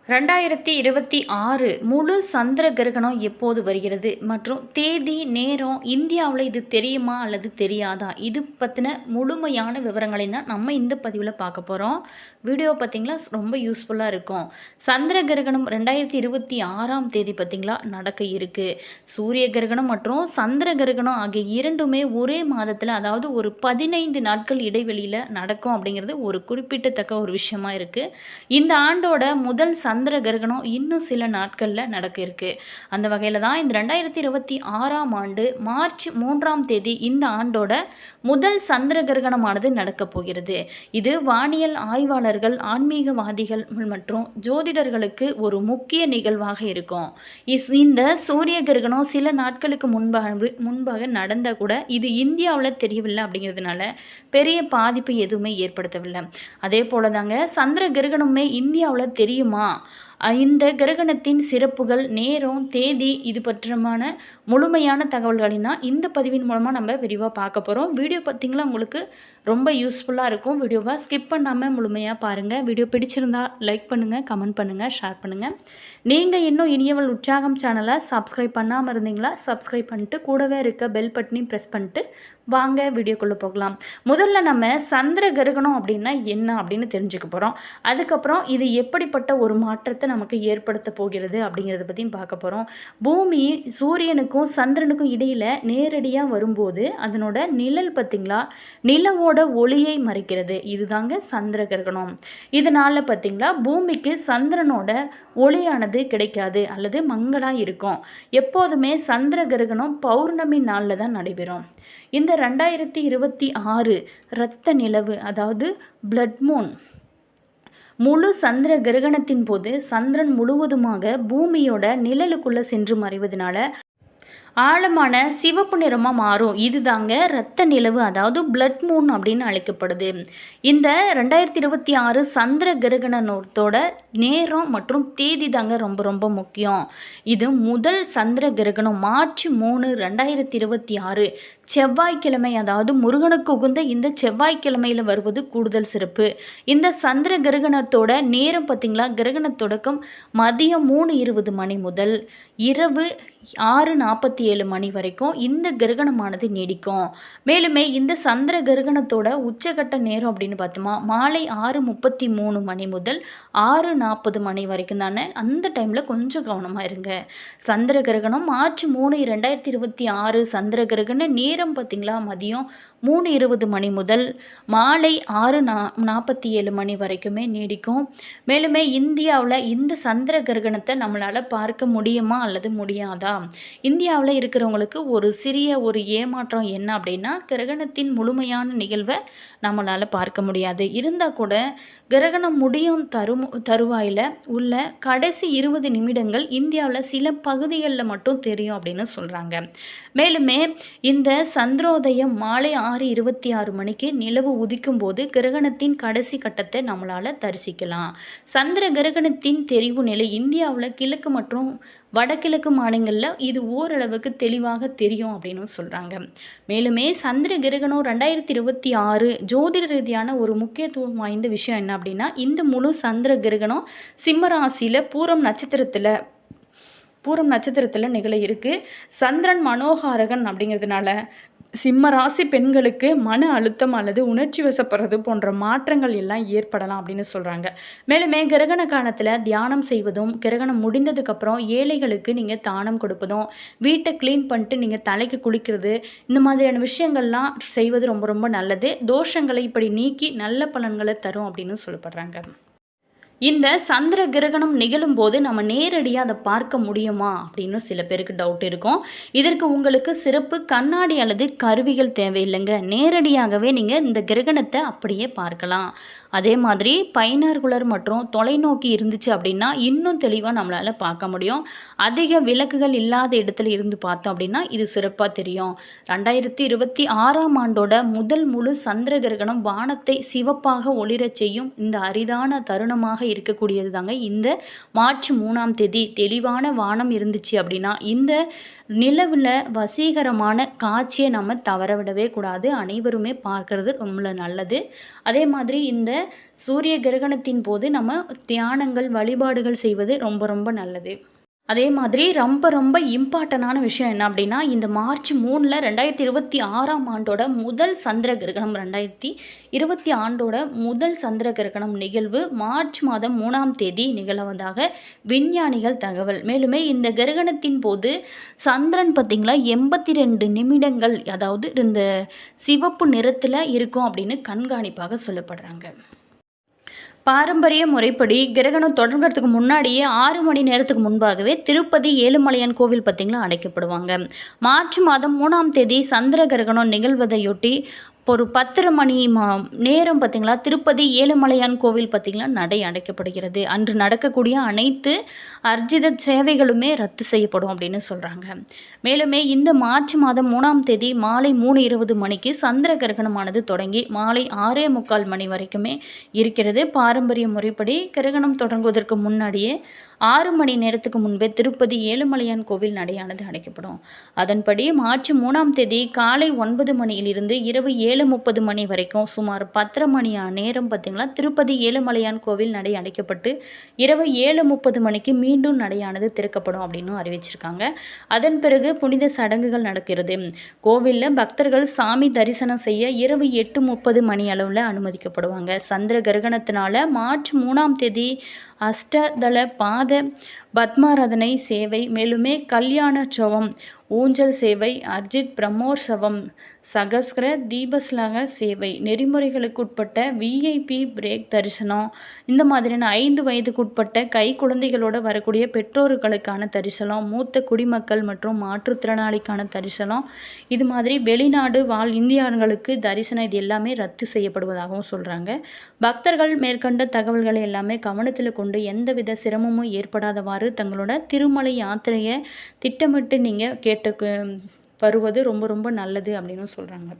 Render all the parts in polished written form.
2026 முழு சந்திர கிரகணம் எப்போது வருகிறது மற்றும் தேதி நேரம் இந்தியாவில் இது தெரியுமா அல்லது தெரியாதா இது பற்றின முழுமையான விவரங்களை தான் நம்ம இந்த பதிவில் பார்க்க போகிறோம். வீடியோ பார்த்திங்களா ரொம்ப யூஸ்ஃபுல்லாக இருக்கும். சந்திர கிரகணம் 2026ஆம் தேதி பார்த்திங்களா நடக்க இருக்குது. சூரிய கிரகணம் மற்றும் சந்திர கிரகணம் ஆகிய இரண்டுமே ஒரே மாதத்தில், அதாவது ஒரு 15 நாட்கள் இடைவெளியில் நடக்கும் அப்படிங்கிறது ஒரு குறிப்பிடத்தக்க ஒரு விஷயமா இருக்குது. இந்த ஆண்டோட முதல் சந்திர கிரகணம் இன்னும் சில நாட்களில் நடக்க இருக்கு. அந்த வகையில் தான் இந்த 2026ஆம் ஆண்டு மார்ச் 3ஆம் தேதி இந்த ஆண்டோட முதல் சந்திர கிரகணமானது நடக்கப் போகிறது. இது வானியல் ஆய்வாளர்கள், ஆன்மீகவாதிகள் மற்றும் ஜோதிடர்களுக்கு ஒரு முக்கிய நிகழ்வாக இருக்கும். இந்த சூரிய கிரகணம் சில நாட்களுக்கு முன்பாக நடந்தால் கூட இது இந்தியாவில் தெரியவில்லை அப்படிங்கிறதுனால பெரிய பாதிப்பு எதுவுமே ஏற்படுத்தவில்லை. அதே போல தாங்க சந்திர கிரகணமே இந்தியாவில் தெரியுமா, இந்த கிரகணத்தின் சிறப்புகள், நேரம், தேதி இது பற்றமான முழுமையான தகவல்களையும் தான் இந்த பதிவின் மூலமாக நம்ம விரிவாக பார்க்க போகிறோம். வீடியோ பார்த்திங்களா உங்களுக்கு ரொம்ப யூஸ்ஃபுல்லாக இருக்கும். வீடியோவை ஸ்கிப் பண்ணாமல் முழுமையாக பாருங்கள். வீடியோ பிடிச்சிருந்தால் லைக் பண்ணுங்கள், கமெண்ட் பண்ணுங்கள், ஷேர் பண்ணுங்கள். நீங்கள் இன்னும் இனியவள் உற்சாகம் சேனலை சப்ஸ்கிரைப் பண்ணாமல் இருந்தீங்களா சப்ஸ்கிரைப் பண்ணிட்டு கூடவே இருக்க பெல் பட்டனையும் ப்ரெஸ் பண்ணிட்டு வாங்க வீடியோக்குள்ளே போகலாம். முதல்ல நம்ம சந்திர கிரகணம் அப்படின்னா என்ன அப்படின்னு தெரிஞ்சுக்க போகிறோம். அதுக்கப்புறம் இது எப்படிப்பட்ட ஒரு மாற்றத்தை நமக்கு ஏற்படுத்த போகிறது அப்படிங்கிறத பற்றியும் பார்க்க போகிறோம். பூமி சூரியனுக்கும் சந்திரனுக்கும் இடையில் நேரடியாக வரும்போது அதனோட நிழல் பார்த்திங்களா நிலவோட ஒளியை மறைக்கிறது. இதுதாங்க சந்திர கிரகணம். இதனால் பார்த்திங்களா பூமிக்கு சந்திரனோட ஒளியானது கிடைக்காது அல்லது மங்கலாக இருக்கும். எப்போதுமே சந்திர கிரகணம் பௌர்ணமி நாளில் தான் நடைபெறும். இந்த 2026 இரத்த நிலவு, அதாவது பிளட் மூன், முழு சந்திர கிரகணத்தின் போது சந்திரன் முழுவதுமாக பூமியோட நிழலுக்குள்ளே சென்று மறைவதனால ஆழமான சிவப்பு நிறமாக மாறும். இதுதாங்க இரத்த நிலவு, அதாவது பிளட் மூன் அப்படின்னு அழைக்கப்படுது. இந்த 2026 சந்திர கிரகணத்தோட நேரம் மற்றும் தேதி தாங்க ரொம்ப ரொம்ப முக்கியம். இது முதல் சந்திர கிரகணம் மார்ச் 3, 2026 செவ்வாய்க்கிழமை, அதாவது முருகனுக்கு உகந்த இந்த செவ்வாய்க்கிழமையில் வருவது கூடுதல் சிறப்பு. இந்த சந்திர கிரகணத்தோட நேரம் பார்த்திங்களா, கிரகண தொடக்கம் மதியம் 3:20 மணி முதல் இரவு 6:47 மணி வரைக்கும் இந்த கிரகணமானது நீடிக்கும். மேலுமே இந்த சந்திர கிரகணத்தோட உச்சகட்ட நேரம் அப்படின்னு பார்த்தோமா மாலை 6:33 மணி முதல் 6:40 மணி வரைக்கும் தானே. அந்த டைமில் கொஞ்சம் கவனமாக இருங்க. சந்திர கிரகணம் மார்ச் 3, 2026 சந்திர கிரகண நேரம் பார்த்திங்களா மதியம் 3:20 மணி முதல் மாலை 6:47 மணி வரைக்குமே நீடிக்கும். மேலுமே இந்தியாவில் இந்த சந்திர கிரகணத்தை நம்மளால் பார்க்க முடியுமா அல்லது முடியாதா? இந்தியாவில் இருக்கிறவங்களுக்கு ஒரு சிறிய ஒரு ஏமாற்றம் என்ன அப்படின்னா, கிரகணத்தின் முழுமையான நிகழ்வை நம்மளால் பார்க்க முடியாது. இருந்தால் கூட கிரகணம் முடியும் தருவாயில் உள்ள கடைசி 20 நிமிடங்கள் இந்தியாவில் சில பகுதிகளில் மட்டும் தெரியும் அப்படின்னு சொல்கிறாங்க. மேலுமே இந்த சந்திரோதயம் மாலை 6:26 மணிக்கு நிலவு உதிக்கும் போது கிரகணத்தின் கடைசி கட்டத்தை நம்மளால் தரிசிக்கலாம். சந்திர கிரகணத்தின் தெரிவு நிலை இந்தியாவில் கிழக்கு மற்றும் வடகிழக்கு மாநிலங்களில் இது ஓரளவுக்கு தெளிவாக தெரியும் அப்படின்னு சொல்கிறாங்க. மேலுமே சந்திர கிரகணம் 2026 ஜோதிட ரீதியான ஒரு முக்கியத்துவம் வாய்ந்த விஷயம் என்ன அப்படின்னா, இந்த முழு சந்திர கிரகணம் சிம்ம ராசியில் பூரம் நட்சத்திரத்தில் நிகழ இருக்குது. சந்திரன் மனோகாரகன் அப்படிங்கிறதுனால சிம்ம ராசி பெண்களுக்கு மன அழுத்தம் அல்லது உணர்ச்சி வசப்படுறது போன்ற மாற்றங்கள் எல்லாம் ஏற்படலாம் அப்படின்னு சொல்கிறாங்க. மேலுமே கிரகண காலத்தில் தியானம் செய்வதும், கிரகணம் முடிந்ததுக்கப்புறம் ஏழைகளுக்கு நீங்கள் தானம் கொடுப்பதும், வீட்டை க்ளீன் பண்ணிட்டு நீங்கள் தலைக்கு குளிக்கிறது, இந்த மாதிரியான விஷயங்கள்லாம் செய்வது ரொம்ப ரொம்ப நல்லது. தோஷங்களை இப்படி நீக்கி நல்ல பலன்களை தரும் அப்படின்னு சொல்லப்படுறாங்க. இந்த சந்திர கிரகணம் நிகழும் போது நம்ம நேரடியாக அதை பார்க்க முடியுமா அப்படின்னு சில பேருக்கு டவுட் இருக்கும். இதற்கு உங்களுக்கு சிறப்பு கண்ணாடி அல்லது கருவிகள் தேவையில்லைங்க. நேரடியாகவே நீங்கள் இந்த கிரகணத்தை அப்படியே பார்க்கலாம். அதே மாதிரி பைனார்குலர் மற்றும் தொலைநோக்கி இருந்துச்சு அப்படின்னா இன்னும் தெளிவாக நம்மளால் பார்க்க முடியும். அதிக விளக்குகள் இல்லாத இடத்துல இருந்து பார்த்தோம் அப்படின்னா இது சிறப்பாக தெரியும். 2026ஆம் ஆண்டோட முதல் முழு சந்திர கிரகணம் வானத்தை சிவப்பாக ஒளிரச் செய்யும் இந்த அரிதான தருணமாக இருக்கக்கூடியது தாங்க இந்த மார்ச் 3ஆம் தேதி. தெளிவான வானம் இருந்துச்சு அப்படின்னா இந்த நிலவில் வசீகரமான காட்சியை நம்ம தவற விடவே கூடாது. அனைவருமே பார்க்கறது ரொம்ப நல்லது. அதே மாதிரி இந்த சூரிய கிரகணத்தின் போது நம்ம தியானங்கள் வழிபாடுகள் செய்வது ரொம்ப ரொம்ப நல்லது. அதே மாதிரி ரொம்ப ரொம்ப இம்பார்ட்டண்டான விஷயம் என்ன அப்படின்னா, இந்த மார்ச் 3ல் 2026ஆம் ஆண்டோட முதல் சந்திர கிரகணம் 2020 ஆண்டோட முதல் சந்திர கிரகணம் நிகழ்வு மார்ச் மாதம் 3ஆம் தேதி நிகழ்வதாக விஞ்ஞானிகள் தகவல். மேலுமே இந்த கிரகணத்தின் போது சந்திரன் பார்த்திங்களா 82 நிமிடங்கள், அதாவது இந்த சிவப்பு நிறத்தில் இருக்கும் அப்படின்னு கண்காணிப்பாக சொல்லப்படுறாங்க. பாரம்பரிய முறைப்படி கிரகணம் தொடங்குறதுக்கு முன்னாடியே 6 மணி நேரத்துக்கு முன்பாகவே திருப்பதி ஏழுமலையான் கோவில் பார்த்திங்களா அடைக்கப்படுவாங்க. மார்ச் மாதம் 3ஆம் தேதி சந்திர கிரகணம் நிகழ்வதையொட்டி ஒரு 10:30 மணி நேரம் பார்த்திங்களா திருப்பதி ஏழுமலையான் கோவில் பார்த்திங்களா நடை அடைக்கப்படுகிறது. அன்று நடக்கக்கூடிய அனைத்து அர்ஜித சேவைகளுமே ரத்து செய்யப்படும் அப்படின்னு சொல்கிறாங்க. மேலுமே இந்த மார்ச் மாதம் 3ஆம் தேதி மாலை 3:20 மணிக்கு சந்திர கிரகணமானது தொடங்கி மாலை 6:45 மணி வரைக்குமே இருக்கிறது. பாரம்பரிய முறைப்படி கிரகணம் தொடங்குவதற்கு முன்னாடியே 6 மணி நேரத்துக்கு முன்பே திருப்பதி ஏழுமலையான் கோவில் நடையானது அடைக்கப்படும். அதன்படி மார்ச் 3ஆம் தேதி காலை 9 மணியிலிருந்து இரவு 7:30 மணி வரைக்கும் சுமார் 10:30 மணி நேரம் பார்த்திங்களா திருப்பதி ஏழுமலையான் கோவில் நடை அடைக்கப்பட்டு இரவு 7:30 மணிக்கு மீண்டும் நடையானது திறக்கப்படும் அப்படின்னு அறிவிச்சிருக்காங்க. அதன் பிறகு புனித சடங்குகள் நடக்கிறது. கோவிலில் பக்தர்கள் சாமி தரிசனம் செய்ய இரவு 8:30 மணி அளவில் அனுமதிக்கப்படுவாங்க. சந்திர கிரகணத்தினால மார்ச் 3ஆம் தேதி அஷ்டதள பாத பத்மாராதனை சேவை, மேலுமே கல்யாணோற்சவம், ஊஞ்சல் சேவை, அர்ஜித் பிரம்மோற்சவம், சகஸ்கர தீபஸ்லக சேவை, நெறிமுறைகளுக்குட்பட்ட விஐபி பிரேக் தரிசனம், இந்த மாதிரியான 5 வயதுக்குட்பட்ட கை குழந்தைகளோடு வரக்கூடிய பெற்றோர்களுக்கான தரிசனம், மூத்த குடிமக்கள் மற்றும் மாற்றுத்திறனாளிக்கான தரிசனம், இது மாதிரி வெளிநாடு வாழ் இந்தியர்களுக்கு தரிசனம் இது எல்லாமே ரத்து செய்யப்படுவதாகவும் சொல்கிறாங்க. பக்தர்கள் மேற்கண்ட தகவல்களை எல்லாமே கவனத்தில் கொண்டு எந்தவித சிரமமும் ஏற்படாதவாறு தங்களோட திருமலை யாத்திரையை திட்டமிட்டு நீங்கள் வருவது ரொம்ப ரொம்ப நல்லது அப்படின்னு சொல்கிறாங்க.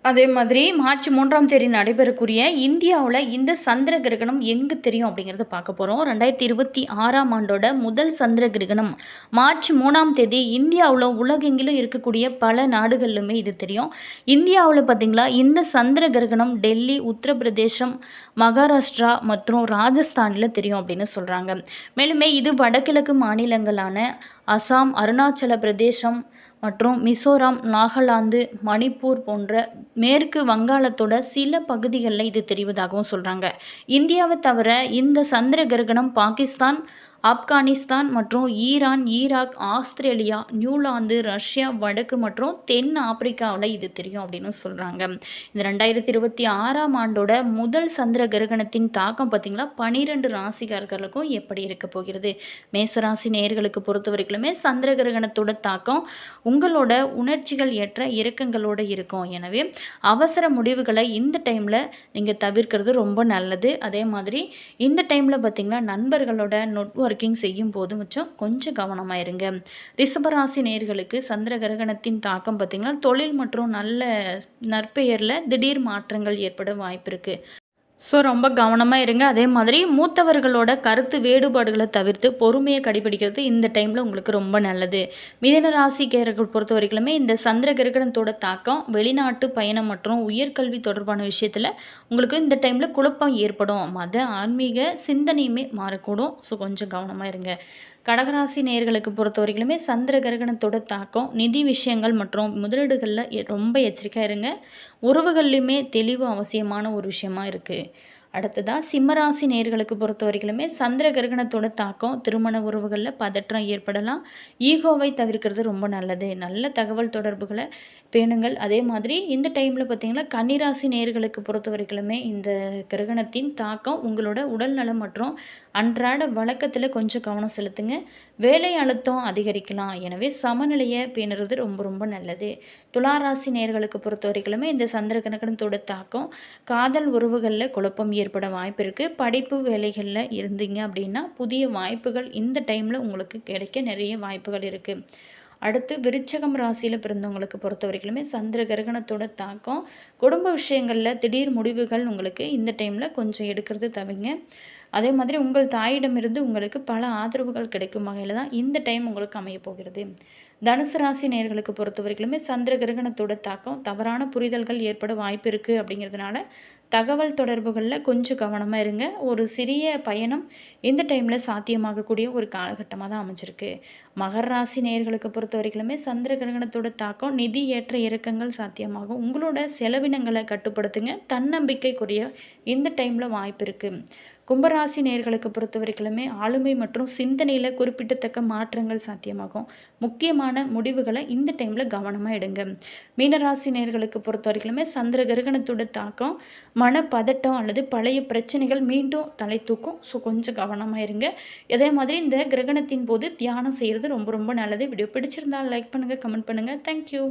அதே மாதிரி மார்ச் 3ஆம் தேதி நடைபெறக்கூடிய இந்தியாவில் இந்த சந்திர கிரகணம் எங்கு தெரியும் அப்படிங்கிறத பார்க்க போகிறோம். 2026ஆம் ஆண்டோட முதல் சந்திர கிரகணம் மார்ச் 3ஆம் தேதி இந்தியாவில் உலகெங்கிலும் இருக்கக்கூடிய பல நாடுகளிலுமே இது தெரியும். இந்தியாவில் பார்த்திங்களா இந்த சந்திர கிரகணம் டெல்லி, உத்தரப்பிரதேசம், மகாராஷ்டிரா மற்றும் ராஜஸ்தானில் தெரியும் அப்படின்னு சொல்கிறாங்க. மேலுமே இது வடகிழக்கு மாநிலங்களான அசாம், அருணாச்சல பிரதேசம் மற்றும் மிசோரம், நாகாலாந்து, மணிப்பூர் போன்ற மேற்கு வங்காளத்தோட சில பகுதிகளில் இது தெரிவதாகவும் சொல்கிறாங்க. இந்தியாவை தவிர இந்த சந்திர கிரகணம் பாகிஸ்தான், ஆப்கானிஸ்தான் மற்றும் Iran, Iraq, Australia, Newland, Russia, வடக்கு மற்றும் தென் ஆப்பிரிக்காவில் இது தெரியும் அப்படின்னு சொல்கிறாங்க. இந்த 2026ஆம் ஆண்டோட முதல் சந்திர கிரகணத்தின் தாக்கம் பார்த்திங்களா 12 ராசிக்காரர்களுக்கும் எப்படி இருக்க போகிறது. மேசராசி நேயர்களுக்கு பொறுத்த வரைக்குமே சந்திர கிரகணத்தோட தாக்கம் உங்களோட உணர்ச்சிகள் ஏற்ற இறக்கங்களோடு இருக்கும். எனவே அவசர முடிவுகளை இந்த டைமில் நீங்கள் தவிர்க்கிறது ரொம்ப நல்லது. அதே மாதிரி இந்த டைமில் பார்த்திங்கன்னா நண்பர்களோட நெட்வொர்க்கிங் செய்யும் போது கொஞ்சம் கவனமாக இருங்க. ரிஷபராசி நேயர்களுக்கு சந்திர கிரகணத்தின் தாக்கம் பார்த்திங்கன்னா தொழில் மற்றும் நல்ல நற்பெயரில் திடீர் மாற்றங்கள் ஏற்பட வாய்ப்பு இருக்குது. ஸோ ரொம்ப கவனமாக இருங்க. அதே மாதிரி மூத்தவர்களோட கருத்து வேறுபாடுகளை தவிர்த்து பொறுமையை கடைபிடிக்கிறது இந்த டைமில் உங்களுக்கு ரொம்ப நல்லது. மிதுன ராசிக்காரர்கள் பொறுத்த வரைக்குமே இந்த சந்திர கிரகணத்தோட தாக்கம் வெளிநாட்டு பயணம் மற்றும் உயர்கல்வி தொடர்பான விஷயத்தில் உங்களுக்கு இந்த டைமில் குழப்பம் ஏற்படும். மத ஆன்மீக சிந்தனையுமே மாறக்கூடும். ஸோ கொஞ்சம் கவனமாக இருங்க. கடகராசி நேயர்களுக்கு பொறுத்த வரைக்குமே சந்திர கிரகணத்தோட தாக்கம் நிதி விஷயங்கள் மற்றும் முதலீடுகளில் ரொம்ப எச்சரிக்கையாக இருங்க. உறவுகள்லையுமே தெளிவு அவசியமான ஒரு விஷயமா இருக்குது. அடுத்ததாக சிம்மராசி நேயர்களுக்கு பொறுத்த வரைக்குமே சந்திர கிரகணத்தோட தாக்கம் திருமண உறவுகளில் பதற்றம் ஏற்படலாம். ஈகோவை தவிர்க்கிறது ரொம்ப நல்லது. நல்ல தகவல் தொடர்புகளை பேணுங்கள். அதே மாதிரி இந்த டைமில் பார்த்திங்கன்னா கன்னிராசி நேயர்களுக்கு பொறுத்த வரைக்குமே இந்த கிரகணத்தின் தாக்கம் உங்களோட உடல் நலம் மற்றும் அன்றாட வழக்கத்தில் கொஞ்சம் கவனம் செலுத்துங்க. வேலை அழுத்தம் அதிகரிக்கலாம். எனவே சமநிலையை பேணுறது ரொம்ப ரொம்ப நல்லது. துளாராசி நேயர்களுக்கு பொறுத்த வரைக்குமே இந்த சந்திர கிரகணத்தோட தாக்கம் காதல் உறவுகளில் குழப்பம் ஏற்பட வாய்ப்பு இருக்குது. படிப்பு வேலைகளில் இருந்தீங்க அப்படின்னா புதிய வாய்ப்புகள் இந்த டைமில் உங்களுக்கு கிடைக்க நிறைய வாய்ப்புகள் இருக்குது. அடுத்து விருச்சகம் ராசியில் பிறந்தவங்களுக்கு பொறுத்த வரைக்குமே சந்திர கிரகணத்தோட தாக்கம் குடும்ப விஷயங்களில் திடீர் முடிவுகள் உங்களுக்கு இந்த டைமில் கொஞ்சம் எடுக்கிறது தவிங்க. அதே மாதிரி உங்கள் தாயிடமிருந்து உங்களுக்கு பல ஆதரவுகள் கிடைக்கும் வகையில் தான் இந்த டைம் உங்களுக்கு அமைய போகிறது. தனுசு ராசி நேயர்களுக்கு பொறுத்த வரைக்குமே சந்திர கிரகணத்தோட தாக்கம் தவறான புரிதல்கள் ஏற்பட வாய்ப்பு இருக்குது. அப்படிங்கிறதுனால தகவல் தொடர்புகளில் கொஞ்சம் கவனமாக இருங்க. ஒரு சிறிய பயணம் இந்த டைமில் சாத்தியமாகக்கூடிய ஒரு காலகட்டமாக தான் அமைஞ்சிருக்கு. மகர ராசி நேயர்களுக்கு பொறுத்த வரைக்குமே சந்திர கிரகணத்தோட தாக்கம் நிதி ஏற்ற இறக்கங்கள் சாத்தியமாகும். உங்களோட செலவினங்களை கட்டுப்படுத்துங்க. தன்னம்பிக்கை குறைய இந்த டைமில் வாய்ப்பு இருக்குது. கும்பராசி நேயர்களுக்கு பொறுத்த வரைக்குமே ஆளுமை மற்றும் சிந்தனையில் குறிப்பிடத்தக்க மாற்றங்கள் சாத்தியமாகும். முக்கியமான முடிவுகளை இந்த டைமில் கவனமாக எடுங்க. மீனராசி நேயர்களுக்கு பொறுத்த வரைக்குமே சந்திர கிரகணத்தோட தாக்கம் மனப்பதட்டம் அல்லது பழைய பிரச்சனைகள் மீண்டும் தலை தூக்கும். ஸோ கொஞ்சம் கவனமாக இருங்க. அதே மாதிரி இந்த கிரகணத்தின் போது தியானம் செய்கிறது ரொம்ப ரொம்ப நல்லது. வீடியோ பிடிச்சிருந்தால் லைக் பண்ணுங்கள், கமெண்ட் பண்ணுங்கள். தேங்க்யூ.